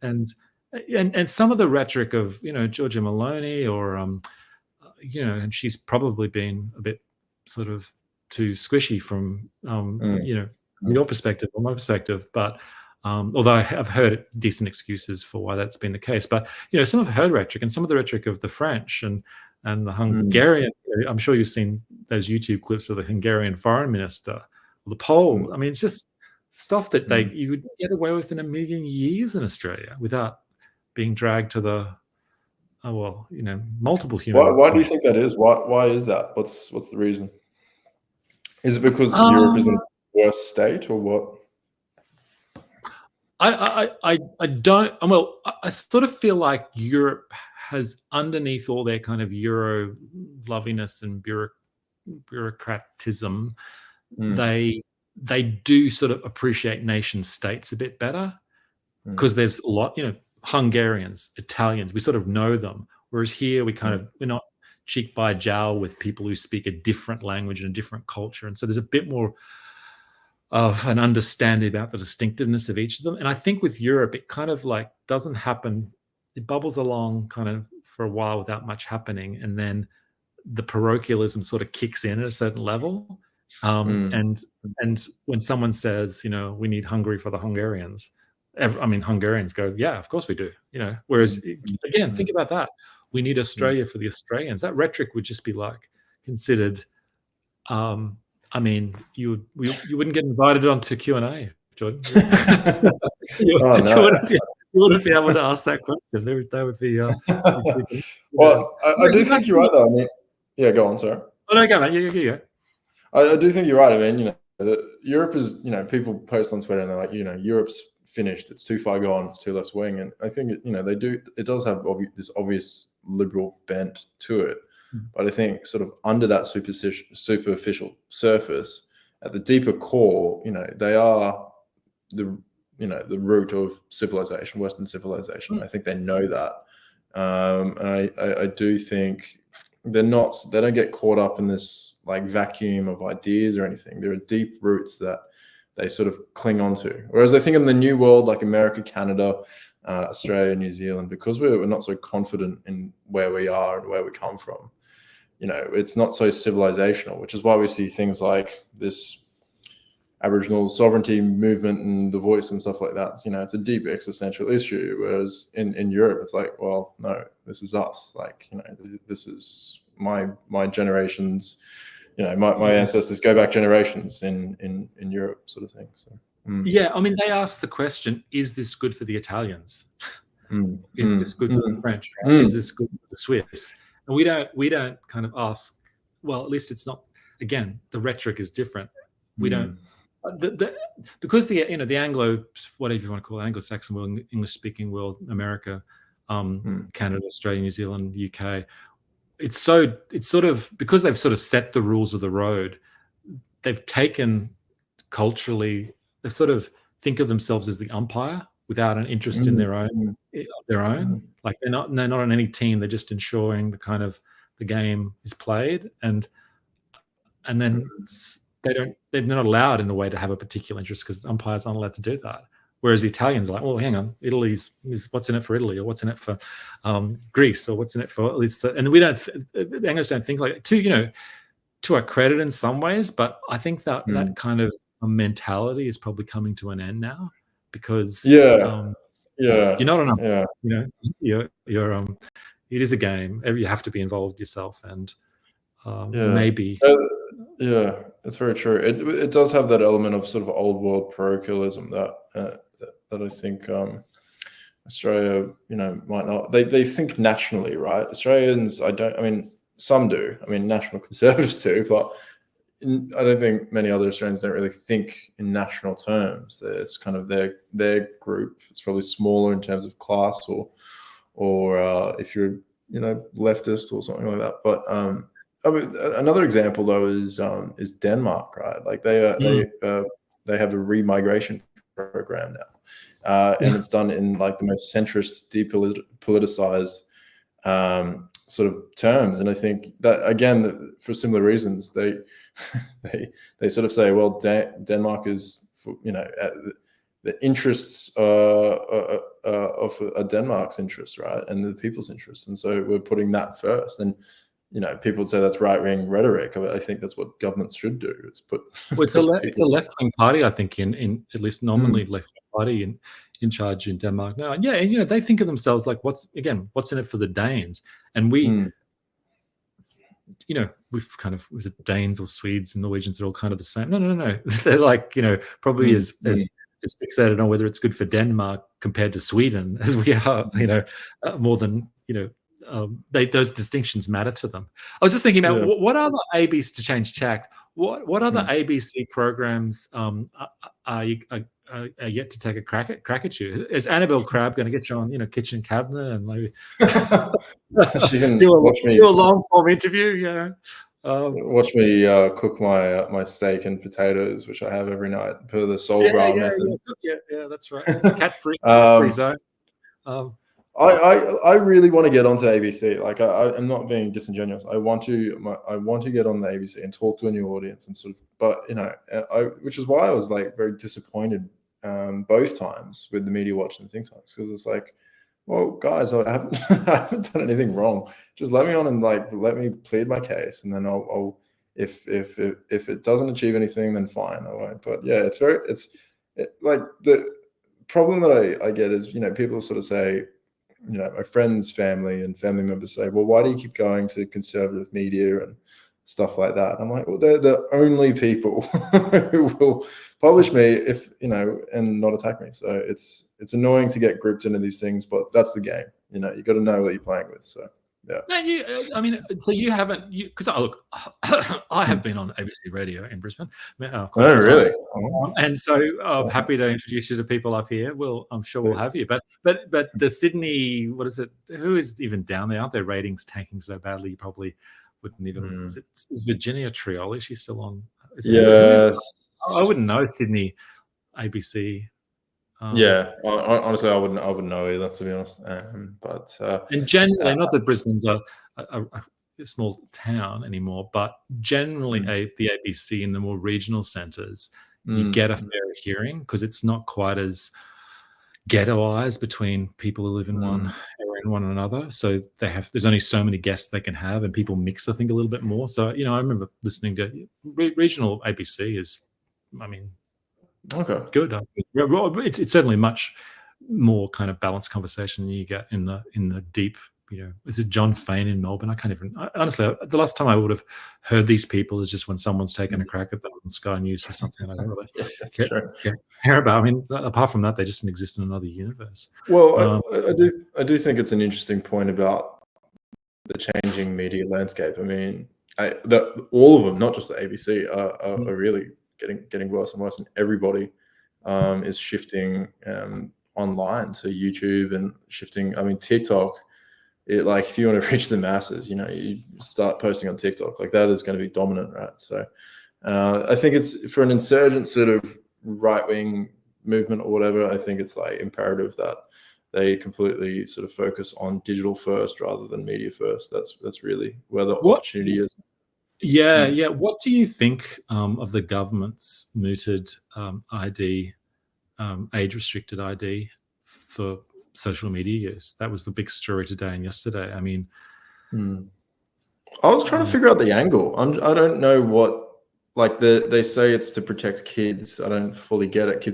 [SPEAKER 1] And some of the rhetoric of Georgia Maloney, or and she's probably been a bit sort of too squishy from your perspective or my perspective, but although I've heard decent excuses for why that's been the case. But some of her rhetoric and some of the rhetoric of the French and the Hungarian, I'm sure you've seen those YouTube clips of the Hungarian foreign minister, or the Pole. I mean, it's just stuff that you would get away with in a million years in Australia without being dragged to the multiple human.
[SPEAKER 2] Why do you think that is? Why is that? What's the reason? Is it because Europe is in a worse state, or what?
[SPEAKER 1] I don't. Well, I sort of feel like Europe has, underneath all their kind of Euro loviness and bureaucratism, they do sort of appreciate nation states a bit better, because there's a lot, Hungarians, Italians, we sort of know them, whereas here we're not cheek by jowl with people who speak a different language and a different culture, and so there's a bit more of an understanding about the distinctiveness of each of them. And I think with Europe, it kind of like doesn't happen. It bubbles along kind of for a while without much happening, and then the parochialism sort of kicks in at a certain level. And when someone says, we need Hungary for the Hungarians, Hungarians go, yeah, of course we do. Whereas again, think about that. We need Australia for the Australians. That rhetoric would just be like considered. You wouldn't get invited onto Q&A, Jordan. You wouldn't be able to ask that question. That would be.
[SPEAKER 2] Well, I do think you're right, though. I mean, yeah, go on, sorry.
[SPEAKER 1] Oh no, go, mate. Yeah.
[SPEAKER 2] I do think you're right. I mean, Europe is, people post on Twitter and they're like, Europe's finished. It's too far gone. It's too left wing. And I think, it does have this obvious liberal bent to it. But I think sort of under that superficial surface, at the deeper core, they are the root of civilization, Western civilization. I think they know that. And I do think they don't get caught up in this like vacuum of ideas or anything. There are deep roots that they sort of cling onto. Whereas I think in the new world, like America, Canada, Australia, New Zealand, because we're not so confident in where we are and where we come from, it's not so civilizational, which is why we see things like this Aboriginal sovereignty movement and the voice and stuff like that. It's a deep existential issue. Whereas in Europe, it's like, well, no, this is us. Like, this is my generations. My ancestors go back generations in Europe, sort of thing. So
[SPEAKER 1] yeah, I mean, they asked the question: is this good for the Italians? Is this good for the French? Is this good for the Swiss? And we don't kind of ask. Well, at least it's not. Again, the rhetoric is different. We don't. Because the the Anglo, whatever you want to call it, Anglo-Saxon world, English speaking world, America, Canada, Australia, New Zealand, UK, it's sort of, because they've sort of set the rules of the road, they've taken culturally, they sort of think of themselves as the umpire without an interest in their own like they're not on any team, they're just ensuring the kind of the game is played, and then they're not allowed in a way to have a particular interest, because umpires aren't allowed to do that. Whereas the Italians are like, well, hang on, Italy's is what's in it for Italy, or what's in it for Greece, or what's in it for at least and we don't, the English don't think like to our credit in some ways, but I think that that kind of mentality is probably coming to an end now, because you're not an you're it is a game. You have to be involved yourself, and maybe
[SPEAKER 2] it's very true. It does have that element of sort of old world parochialism that I think Australia, might not. They think nationally, right? Australians, I mean, some do. I mean, national conservatives do, but I don't think many other Australians don't really think in national terms. It's kind of their group. It's probably smaller in terms of class, or if you're leftist or something like that. But I mean, another example though is Denmark, right? Like they have a remigration program now, and it's done in like the most centrist, depoliticized sort of terms. And I think that, again, for similar reasons, they sort of say, well, Denmark is the interests of Denmark's interests, right, and the people's interests, and so we're putting that first. And people would say that's right-wing rhetoric. I think that's what governments should do. Is put.
[SPEAKER 1] Well, it's a left-wing party, I think, in at least nominally left-wing party in charge in Denmark now. Yeah, and they think of themselves like, what's in it for the Danes, and we. We've kind of, was it Danes or Swedes and Norwegians are all kind of the same. No. They're like, probably as fixated on whether it's good for Denmark compared to Sweden as we are, more than, those distinctions matter to them. I was just thinking about what other ABC, to change tack, what other ABC programs are yet to take a crack at you? Is Annabelle Crabb going to get you on, Kitchen Cabinet and maybe
[SPEAKER 2] she can
[SPEAKER 1] do a long form interview?
[SPEAKER 2] Watch me cook my steak and potatoes, which I have every night per the Soul Bra method.
[SPEAKER 1] Yeah, that's right. Cat-free zone.
[SPEAKER 2] I really want to get onto ABC. Like I'm not being disingenuous. I want to get on the ABC and talk to a new audience and sort of. But which is why I was like very disappointed both times with the Media Watch and Think Tanks, because it's like, well, guys, I haven't done anything wrong. Just let me on and like let me plead my case, and then I'll if it doesn't achieve anything, then fine, I won't. But yeah, like the problem that I get is people sort of say, my friends' family and family members say, well, why do you keep going to conservative media and stuff like that? I'm like, well, they're the only people who will publish me if, and not attack me. So it's annoying to get grouped into these things, but that's the game. You got to know what you're playing with. So yeah.
[SPEAKER 1] No, so you haven't, because look, I have been on ABC Radio in Brisbane.
[SPEAKER 2] Oh, really?
[SPEAKER 1] And so I'm happy to introduce you to people up here. I'm sure we'll have you. But the Sydney, what is it? Who is even down there? Aren't their ratings tanking so badly? You probably wouldn't even. Is Virginia Trioli? She's still on.
[SPEAKER 2] Yes.
[SPEAKER 1] I wouldn't know Sydney ABC.
[SPEAKER 2] Honestly, I wouldn't know either, to be honest. But
[SPEAKER 1] and generally, not that Brisbane's a small town anymore, but generally, the ABC in the more regional centres, you get a fair hearing, because it's not quite ghettoized between people who live in one area and one another. So there's only so many guests they can have, and people mix, I think, a little bit more. So I remember listening to regional ABC is,
[SPEAKER 2] okay,
[SPEAKER 1] good. It's certainly much more kind of balanced conversation than you get in the deep. Is it John Fain in Melbourne? I can't even. Honestly, the last time I would have heard these people is just when someone's taken a crack at them on Sky News or something. I don't really care about. Apart from that, they just exist in another universe.
[SPEAKER 2] Well, I do think it's an interesting point about changing media landscape. I mean, all of them, not just the ABC, are really getting worse and worse, and everybody is shifting online to YouTube and shifting. I mean, TikTok. Like if you want to reach the masses, you start posting on TikTok. Like that is going to be dominant, right? So I think it's for an insurgent sort of right-wing movement or whatever. I think it's like imperative that they completely sort of focus on digital first rather than media first. That's really where the opportunity is.
[SPEAKER 1] Yeah, yeah. What do you think of the government's mooted ID, age-restricted ID for social media use? That was the big story today and yesterday. I mean,
[SPEAKER 2] I was trying to figure out the angle. I don't know what. Like they say it's to protect kids. I don't fully get it.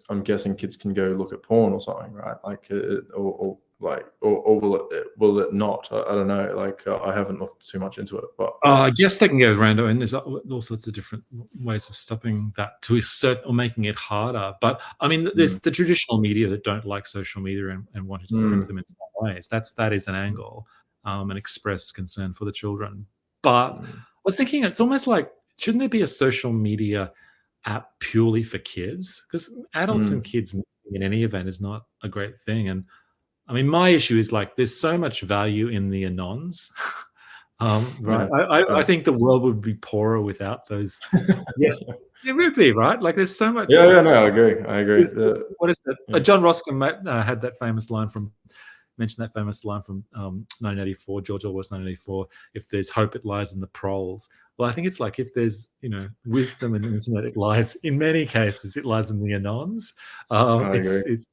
[SPEAKER 2] I'm guessing kids can go look at porn or something, right? Like, or will it not? I don't know. Like, I haven't looked too much into it, but
[SPEAKER 1] I guess they can go around it, and there's all sorts of different ways of stopping that to assert or making it harder. But I mean, there's the traditional media that don't like social media and want to crimp them in some ways. That is an angle, and express concern for the children. But I was thinking, it's almost like, shouldn't there be a social media app purely for kids? Because adults and kids in any event is not a great thing. And I mean, my issue is like, there's so much value in the anons. Right. I think the world would be poorer without those. Yes, it would be, right? Like there's so much.
[SPEAKER 2] Yeah, no, I agree.
[SPEAKER 1] What is that? John Roscoe had that famous line mentioned that famous line from 1984, George Orwell's 1984, if there's hope, it lies in the proles. Well, I think it's like, if there's, wisdom in the internet, it lies, in many cases, it lies in the anons. It's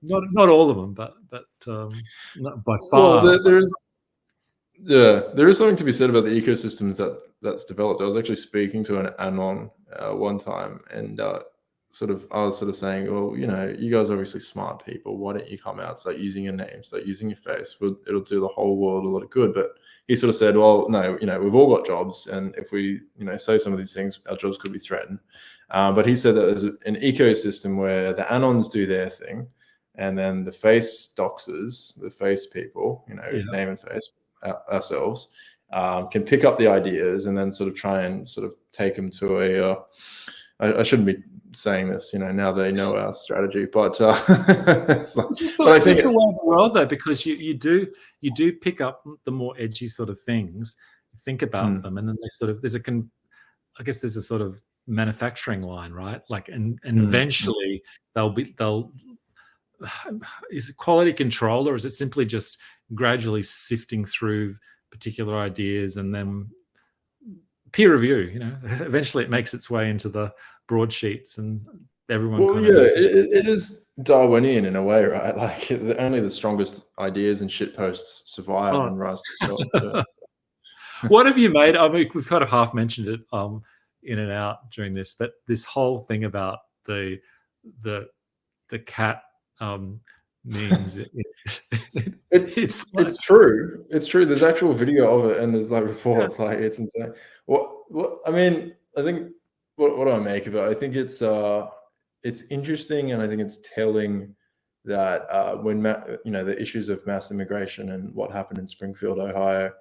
[SPEAKER 1] not all of them, but not by far.
[SPEAKER 2] Well, there is something to be said about the ecosystems that's developed. I was actually speaking to an anon one time, and I was sort of saying, well, you guys are obviously smart people. Why don't you come out, start using your name, start using your face? It'll do the whole world a lot of good. But he sort of said, well, no, we've all got jobs, and if we, say some of these things, our jobs could be threatened. But he said that there's an ecosystem where the anons do their thing, and then the face doxers, the face people, name and face, ourselves, can pick up the ideas and then sort of try and sort of take them to I shouldn't be saying this, now they know our strategy, but it's just the way of
[SPEAKER 1] the world, though, because you do pick up the more edgy sort of things, think about them, and then they sort of, I guess there's a sort of manufacturing line, right? Like, and eventually is it quality control, or is it simply just gradually sifting through particular ideas and then peer review? Eventually it makes its way into the broadsheets and everyone.
[SPEAKER 2] Well, yeah, it is Darwinian in a way, right? Like only the strongest ideas and shit posts survive and rise to the top.
[SPEAKER 1] What have you made? I mean, we've kind of half mentioned it in and out during this, but this whole thing about the cat means
[SPEAKER 2] it's true. It's true. There's actual video of it, and there's like reports. Like, it's insane. What I mean, I think what do I make of it? I think it's interesting, and I think it's telling that when the issues of mass immigration and what happened in Springfield, Ohio,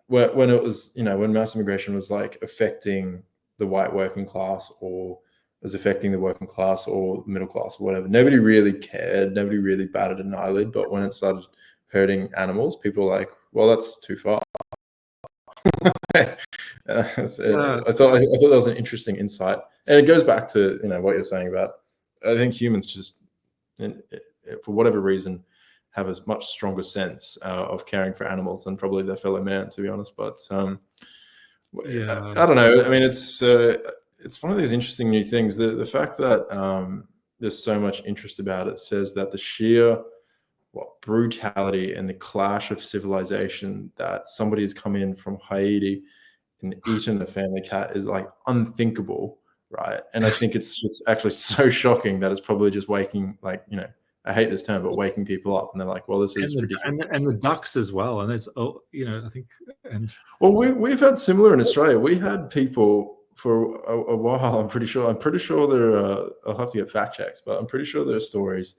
[SPEAKER 2] when it was when mass immigration was like affecting the white working class, or was affecting the working class or middle class or whatever, nobody really cared. Nobody really batted an eyelid. But when it started hurting animals, people were like, well, that's too far. I thought that was an interesting insight, and it goes back to what you're saying about, I think humans just, for whatever reason, have a much stronger sense of caring for animals than probably their fellow man, to be honest. But I don't know. I mean, it's one of these interesting new things. The fact that there's so much interest about it says that the sheer brutality and the clash of civilization, that somebody has come in from Haiti and eaten a family cat, is like unthinkable, right? And I think it's actually so shocking that it's probably just waking, I hate this term, but waking people up, and they're like, well, this is ridiculous.
[SPEAKER 1] And the ducks as well. And there's, I think,
[SPEAKER 2] well, we've had similar in Australia. We had people for a while. I'm pretty sure there I'll have to get fact checked, but I'm pretty sure there are stories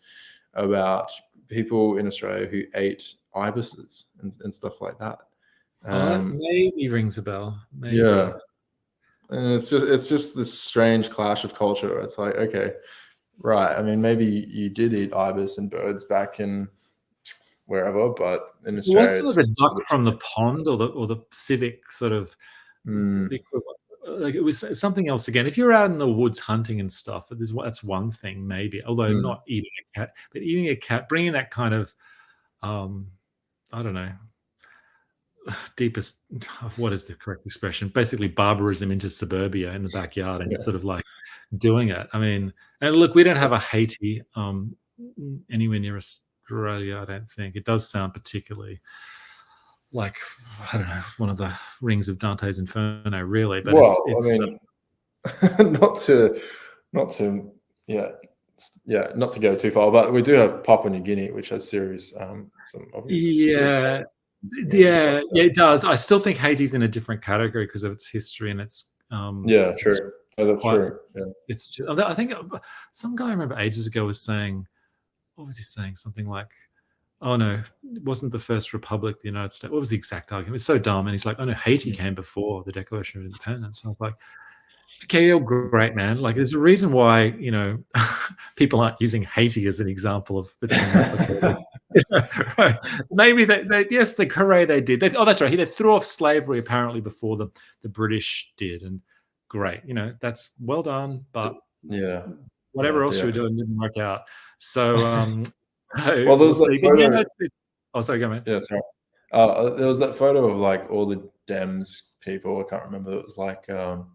[SPEAKER 2] about people in Australia who ate ibises and stuff like that.
[SPEAKER 1] Oh, that maybe rings a bell. Maybe.
[SPEAKER 2] Yeah, and it's just this strange clash of culture. It's like, okay, right. I mean, maybe you did eat ibis and birds back in wherever, but in
[SPEAKER 1] It was
[SPEAKER 2] Australia,
[SPEAKER 1] sort
[SPEAKER 2] it's
[SPEAKER 1] of a
[SPEAKER 2] just a
[SPEAKER 1] duck
[SPEAKER 2] bit
[SPEAKER 1] from the
[SPEAKER 2] strange.
[SPEAKER 1] pond, or the civic sort of
[SPEAKER 2] Mm,
[SPEAKER 1] the equivalent. Like, it was something else again. If you're out in the woods hunting and stuff, that's one thing maybe. Although
[SPEAKER 2] mm.
[SPEAKER 1] not eating a cat, but eating a cat, bringing that kind of, I don't know, deepest, what is the correct expression? Basically, barbarism into suburbia in the backyard, and
[SPEAKER 2] Yeah.
[SPEAKER 1] just sort of like doing it. I mean, and look, we don't have a Haiti anywhere near Australia. I don't think it does sound particularly like, I don't know, one of the rings of Dante's Inferno, really. But
[SPEAKER 2] Well, I
[SPEAKER 1] it's
[SPEAKER 2] mean, not to, not to, yeah, not to go too far, but we do have Papua New Guinea, which has serious, some obvious serious
[SPEAKER 1] yeah,
[SPEAKER 2] things. But
[SPEAKER 1] yeah, it does. I still think Haiti's in a different category because of its history, and
[SPEAKER 2] yeah,
[SPEAKER 1] it's
[SPEAKER 2] true. Oh, that's
[SPEAKER 1] quite.
[SPEAKER 2] true. Yeah.
[SPEAKER 1] It's. I think some guy I remember ages ago was saying, what was he saying? Something like, "Oh no, it wasn't the first republic, the United States." What was the exact argument? It was so dumb. And he's like, "Oh no, Haiti came before the Declaration of Independence." And I was like, "Okay, you're great, man. Like, there's a reason why people aren't using Haiti as an example of it's been replicated." Right. Maybe yes, the hooray they did. Oh, that's right. They threw off slavery apparently before the British did, and great. That's well done, but
[SPEAKER 2] Yeah.
[SPEAKER 1] whatever else you
[SPEAKER 2] Yeah.
[SPEAKER 1] were doing didn't work out. So, so
[SPEAKER 2] Well, there
[SPEAKER 1] we'll
[SPEAKER 2] was that
[SPEAKER 1] see. But yeah,
[SPEAKER 2] photo.
[SPEAKER 1] oh, sorry, go, man.
[SPEAKER 2] Yeah, sorry. There was that photo of like all the Dems people. I can't remember. It was like, oh,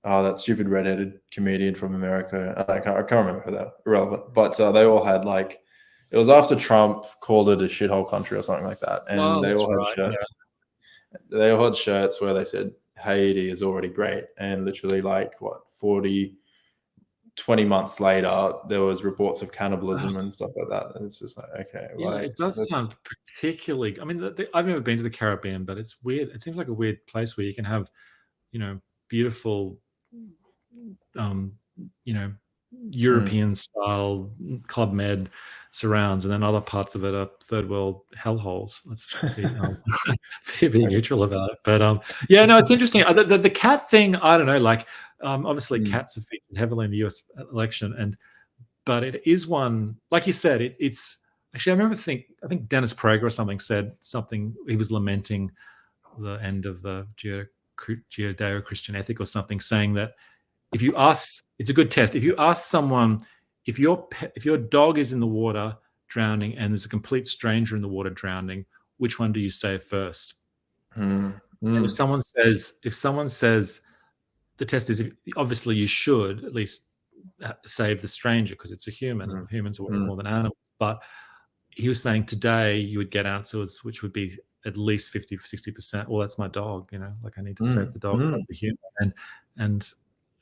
[SPEAKER 2] that stupid redheaded comedian from America. I can't remember who that. Irrelevant. But they all had like, it was after Trump called it a shithole country or something like that, and
[SPEAKER 1] Oh,
[SPEAKER 2] they
[SPEAKER 1] that's
[SPEAKER 2] all had
[SPEAKER 1] right.
[SPEAKER 2] shirts. They all had shirts where they said Haiti is already great, and literally like what 20 months later, there was reports of
[SPEAKER 1] Yeah.
[SPEAKER 2] cannibalism and stuff like that. And it's just like, okay,
[SPEAKER 1] Yeah,
[SPEAKER 2] like
[SPEAKER 1] it does
[SPEAKER 2] that's
[SPEAKER 1] sound particularly. I mean, I've never been to the Caribbean, but it's weird. It seems like a weird place where you can have, beautiful, um, you know,
[SPEAKER 2] mm,
[SPEAKER 1] European style Club Med surrounds, and then other parts of it are third world hellholes. Let's be be neutral about it. But yeah, no, it's interesting. The cat thing, I don't know. Like, obviously,
[SPEAKER 2] mm,
[SPEAKER 1] cats have featured heavily in the U.S. election, but it is one, like you said, it's actually, I think Dennis Prager or something said something. He was lamenting the end of the Judeo-Christian ethic or something, saying that if you ask, it's a good test. If you ask someone, if your dog is in the water drowning and there's a complete stranger in the water drowning, which one do you save first?
[SPEAKER 2] mm,
[SPEAKER 1] And
[SPEAKER 2] mm,
[SPEAKER 1] if someone says the test is, obviously you should at least save the stranger because it's a human,
[SPEAKER 2] mm,
[SPEAKER 1] and humans are worth
[SPEAKER 2] mm,
[SPEAKER 1] more than animals. But he was saying today you would get answers which would be at least 50, 60%. Well, that's my dog, like I need to save
[SPEAKER 2] mm,
[SPEAKER 1] the dog, not
[SPEAKER 2] mm.
[SPEAKER 1] the human. And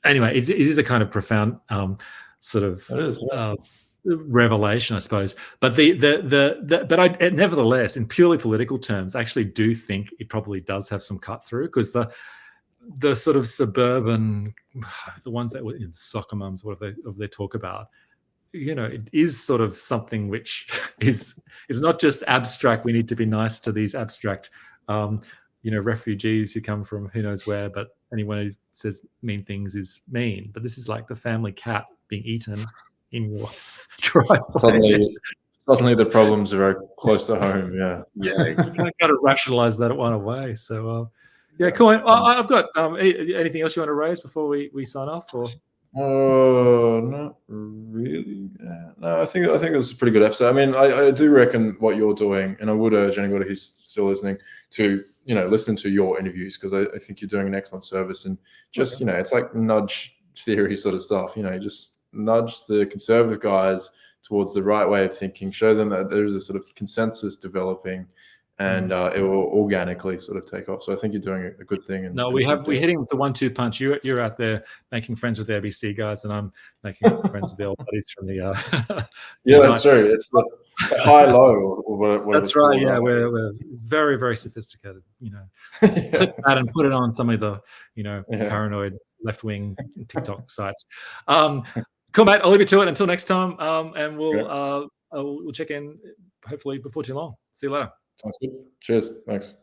[SPEAKER 1] anyway, it is a kind of profound sort of
[SPEAKER 2] It is.
[SPEAKER 1] uh, revelation, I suppose. But but I nevertheless, in purely political terms, I actually do think it probably does have some cut through, because the sort of suburban, the ones that were in soccer mums, whatever they talk about, it is sort of something which is not just abstract. We need to be nice to these abstract, refugees who come from who knows where, but anyone who says mean things is mean. But this is like the family cat being eaten in your driveway.
[SPEAKER 2] Suddenly, suddenly the problems are very close to home. Yeah.
[SPEAKER 1] Yeah, you can't kind of rationalize that one away. So, yeah,
[SPEAKER 2] Yeah.
[SPEAKER 1] cool. I've got anything else you want to raise before we sign off, or?
[SPEAKER 2] Oh, not really. Yeah. No, I think it was a pretty good episode. I mean, I do reckon what you're doing, and I would urge anybody who's still listening to listen to your interviews, because I think you're doing an excellent service, and just
[SPEAKER 1] Okay.
[SPEAKER 2] it's like nudge theory sort of stuff. Just nudge the conservative guys towards the right way of thinking. Show them that there's a sort of consensus developing, and it will organically sort of take off. So I think you're doing a good thing,
[SPEAKER 1] No,
[SPEAKER 2] and should
[SPEAKER 1] we're
[SPEAKER 2] do.
[SPEAKER 1] hitting the 1-2 punch. You're out there making friends with the ABC guys, and I'm making friends with the old buddies from the
[SPEAKER 2] Yeah, that's
[SPEAKER 1] night.
[SPEAKER 2] true. It's the high low, or whatever
[SPEAKER 1] That's
[SPEAKER 2] it's
[SPEAKER 1] right.
[SPEAKER 2] called,
[SPEAKER 1] Yeah,
[SPEAKER 2] right?
[SPEAKER 1] we're very, very sophisticated.
[SPEAKER 2] Yeah,
[SPEAKER 1] Clip that and put it on some of the
[SPEAKER 2] yeah.
[SPEAKER 1] paranoid left wing TikTok sites. Cool, mate. I'll leave you to it until next time, and
[SPEAKER 2] Great.
[SPEAKER 1] we'll check in hopefully before too long. See you later.
[SPEAKER 2] Sounds good. Cheers. Thanks.